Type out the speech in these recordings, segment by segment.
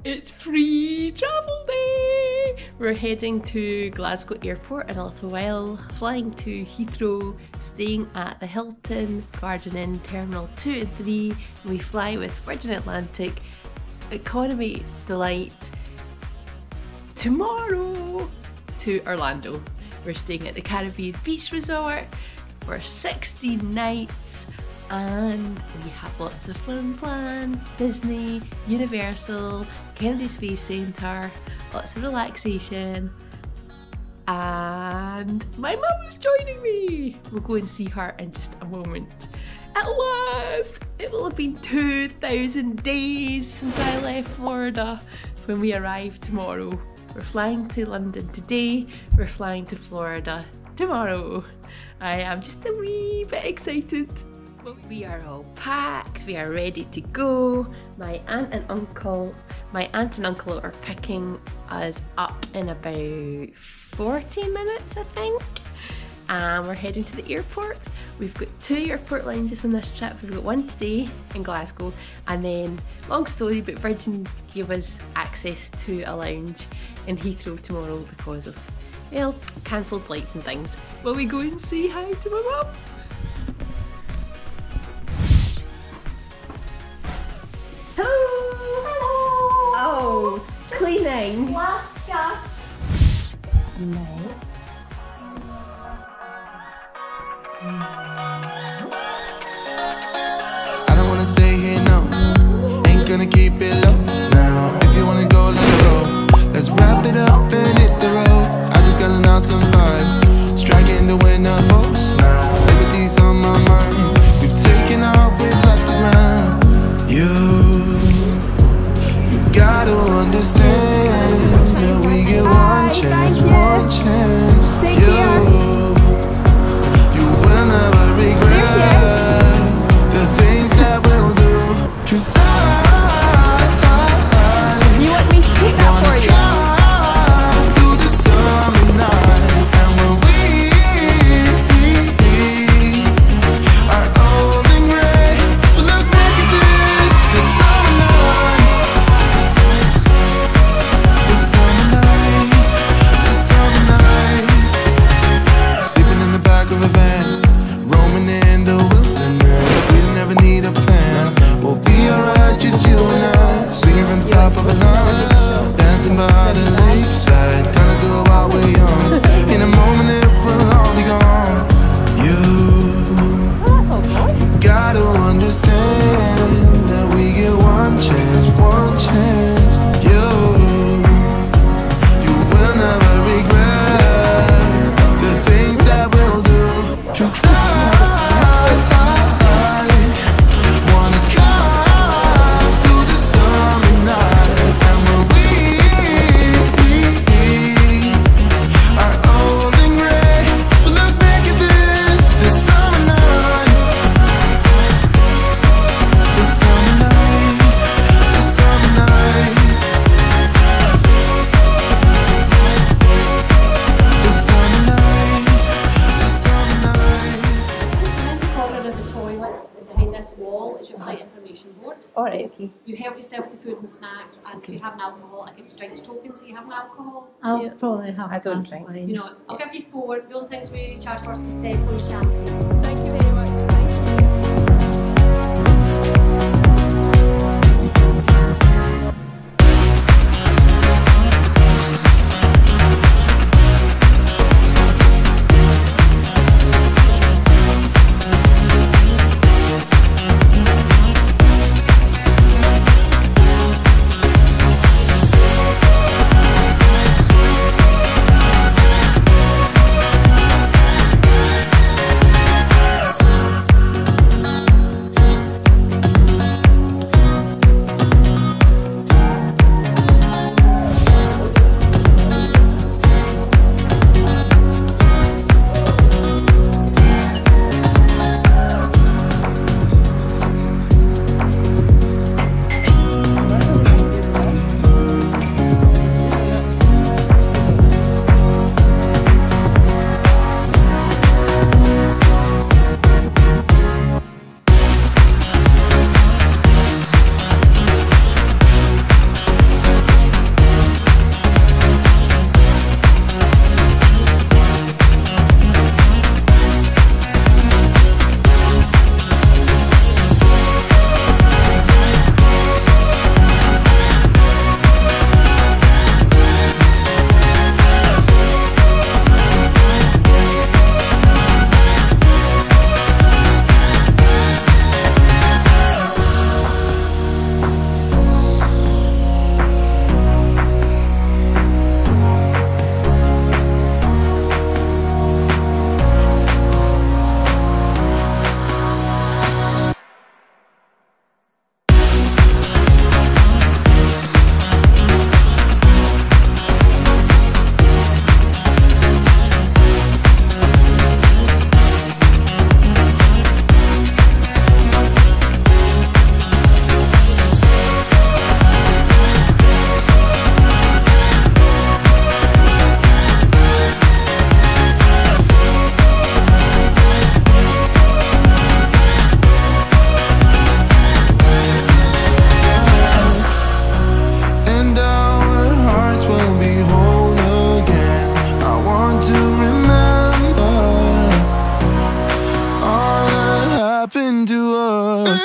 It's free travel day! We're heading to Glasgow Airport in a little while, flying to Heathrow, staying at the Hilton Garden Inn Terminal 2 and 3. We fly with Virgin Atlantic Economy Delight tomorrow to Orlando. We're staying at the Caribbean Beach Resort for 16 nights. And we have lots of fun planned. Disney, Universal, Kennedy Space Centre, lots of relaxation. And my mum is joining me. We'll go and see her in just a moment. At last! It will have been 2,000 days since I left Florida when we arrive tomorrow. We're flying to London today, we're flying to Florida tomorrow. I am just a wee bit excited. We are all packed, we are ready to go. My aunt and uncle are picking us up in about 40 minutes, I think. And we're heading to the airport. We've got 2 airport lounges on this trip. We've got one today in Glasgow, and then, long story, but Virgin gave us access to a lounge in Heathrow tomorrow because of, well, cancelled flights and things. Will we go and say hi to my mum? Oh, cleaning. Last gasp. No. I don't wanna stay here, no. Ain't gonna keep it low now. If you wanna go, let's go. Let's wrap it up and hit the road. I just got an awesome vibe, striking the winner post now. Everything's on my mind. We've taken off, we've left the ground. You gotta understand that we get one chance, one chance. You will never regret the things that we'll do. 'Cause You want me to take that for you? drive through the summer night, and when we are old and gray, we'll look back at this summer night, the summer night. Sleeping in the back of a van, roaming in the wilderness. We never need a plan. We'll be alright, just you and I. Singing from the top of our lungs, dancing by the lakeside. Gonna do it while we're young. In a moment it will all be gone. You gotta understand that we get one chance, one chance. You will never regret the things that we'll do. 'Cause I wanna drive through the summer night, and when we are old and gray, we'll look back at this summer night, the summer night, the summer night, the summer night, the summer night. In the corner of the toilets behind this wall is your flight information board. Alright, okay. You help yourself to food and snacks, and if you have an alcohol, I give you drinks tokens so you have an alcohol. I'll probably have I don't a glass drink. of wine. You know, I'll give you 4. The only things we charge for is Prosecco champagne. Thank you very much.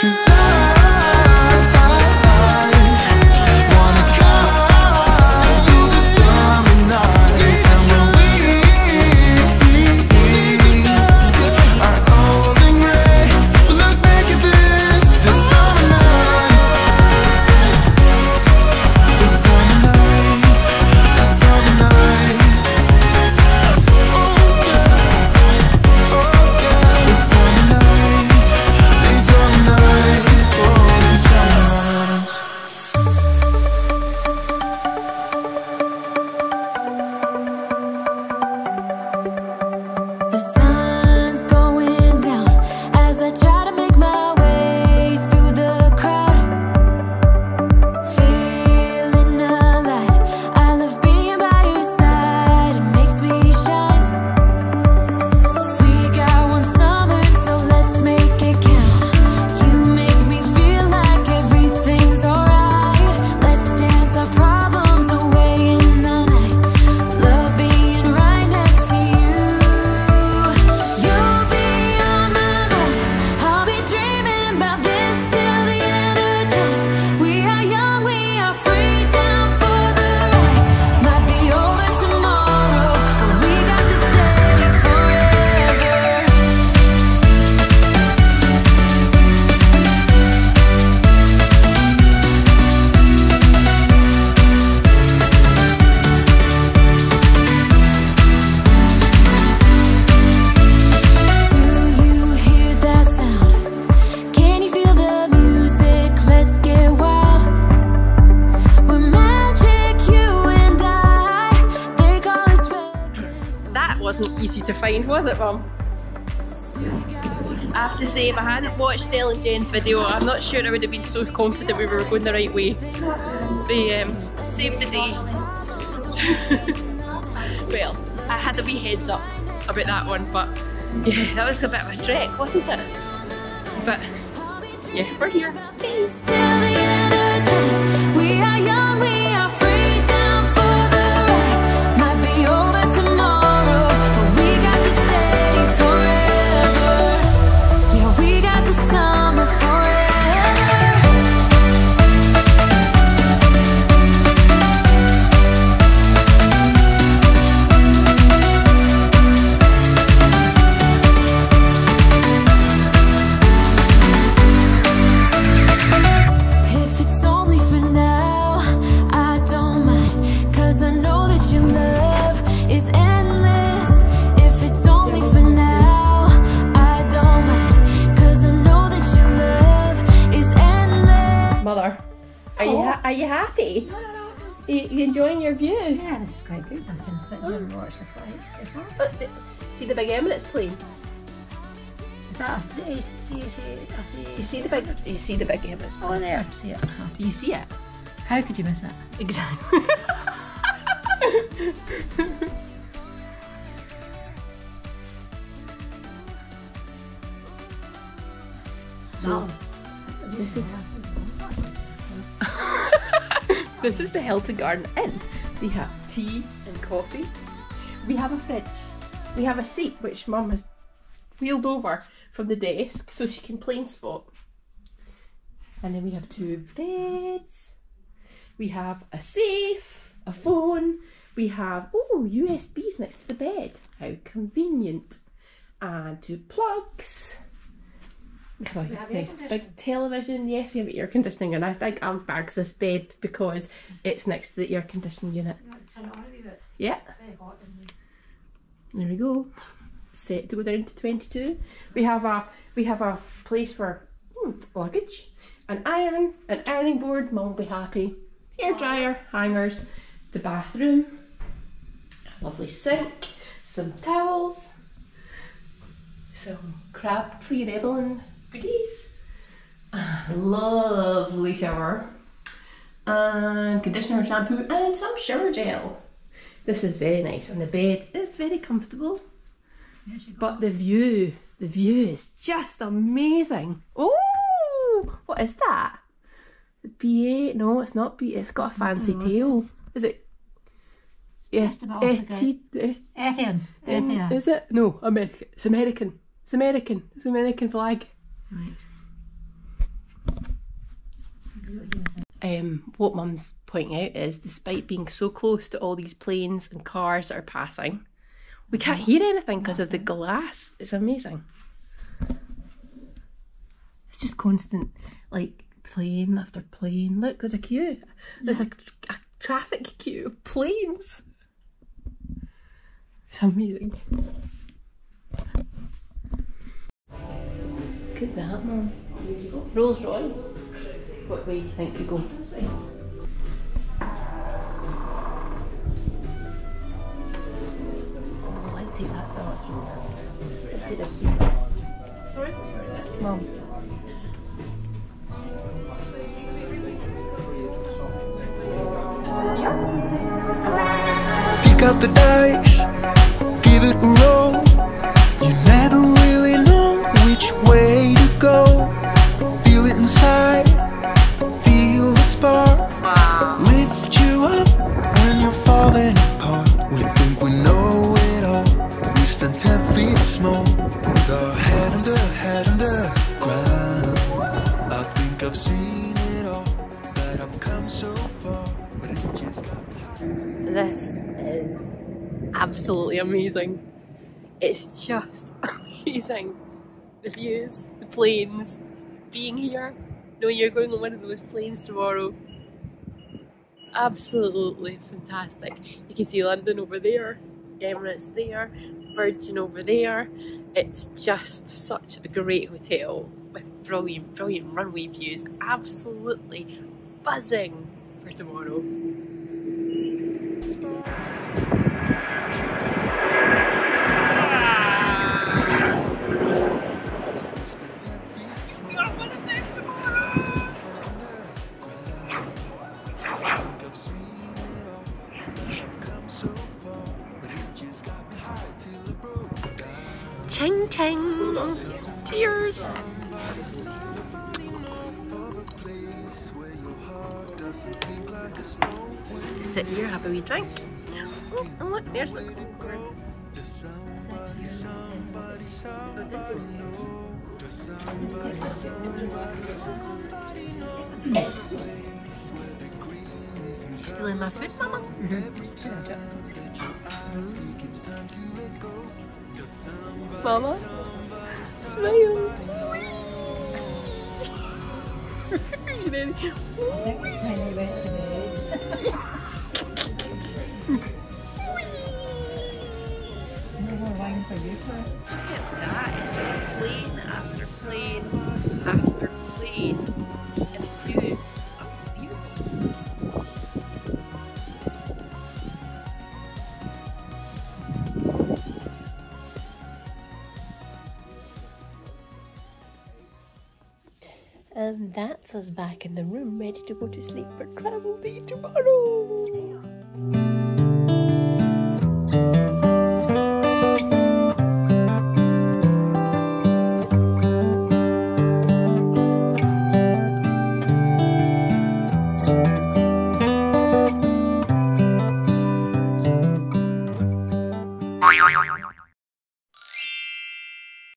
'Cause wanna drive through the summer night. And when we are old and gray, we'll look back at this summer night. This summer night. This summer night. Oh yeah. Oh yeah. This summer night. This summer night. Oh, this summer night. The sun's going down as I try to make my way through the crowd. Feeling alive, I love being by your side, it makes me shine. We got one summer, so let's make it count. You make me feel like everything's alright. Let's dance our problems away in the night. Love being right next to you. You'll be on my mind. I'll be dreaming about this till the end of time. We are young, we are free, down for the ride. Might be over tomorrow, but we got this day forever. Do you hear that sound? Can you feel the music? Let's get wild. We're magic, you and I. They call us reckless, but That wasn't easy to find, was it, Mum? I have to say, if I hadn't watched Del and Jen's video, I'm not sure I would have been so confident we were going the right way. They saved the day. Well, I had a wee heads up about that one, but yeah, that was a bit of a trek, wasn't it? But yeah, we're here. till the end of time. We are young, we are free, down for the ride. Might be over tomorrow, but we got this day forever. Yeah, we got the summer forever. If it's only for now, I don't mind, 'cause I know that your love is endless. If it's only for now, I don't mind, 'cause I know that your love is endless. Mother, are you happy? You enjoying your view? Yeah, this is quite good. I can sit here and watch the flights. See the big Emirates plane? Is that a three? Do you see the big Emirates plane? Oh, there. See it. Do you see it? How could you miss it? Exactly. So this is this is the Hilton Garden Inn. We have tea and coffee. We have a fridge. We have a seat which Mum has wheeled over from the desk so she can plane spot. And then we have 2 beds. We have a safe, a phone. We have, oh, USBs next to the bed. How convenient. And 2 plugs. We have a nice big television. Yes, we have air conditioning, and I think I'll bags this bed because it's next to the air conditioning unit. Turn it on a wee bit. Yeah. It's very hot in there. There we go. Set to go down to 22. We have a place for luggage, an iron, an ironing board. Mum will be happy. Hair dryer, hangers, the bathroom, a lovely sink, some towels, some Crabtree and Evelyn goodies, a lovely shower, and conditioner, shampoo, and some shower gel. This is very nice, and the bed is very comfortable. But the view is just amazing. Oh, what is that? BA? No, it's not BA. It's got a fancy tail. Is it? Yeah. Just about off the Ethian. Is it? No, American. It's American. It's American. It's American flag. Right. What Mum's pointing out is, despite being so close to all these planes and cars that are passing, we can't hear anything because of the glass. It's amazing. It's just constant, like, plane after plane. Look, there's a queue. There's a traffic queue of planes. It's amazing. Look at that, Mum. Rolls Royce. What way do you think we go? Oh, let's take that. So let's take this. Sorry? Mum. Pick up the dice, give it a roll. You never really know which way to go. Feel it inside, feel the spark. Lift you up when you're falling apart. We think we know it all. We stand 10 feet small, with our head under ground. I think I've seen it all, but I've come so far, but it just got hard. This is absolutely amazing. It's just amazing. The views, the planes, being here, knowing you're going on one of those planes tomorrow. Absolutely fantastic. You can see London over there, Emirates there, Virgin over there. It's just such a great hotel with brilliant runway views. Absolutely buzzing for tomorrow. Ching ching! Cheers! Just sit here, have a wee drink. Oh, and look, there's the Concorde. You still in my food, Mama? Mama? Smile! You did. That is just plane after plane after plane in a queue. It's unbelievable. And that's us back in the room, ready to go to sleep for travel day tomorrow.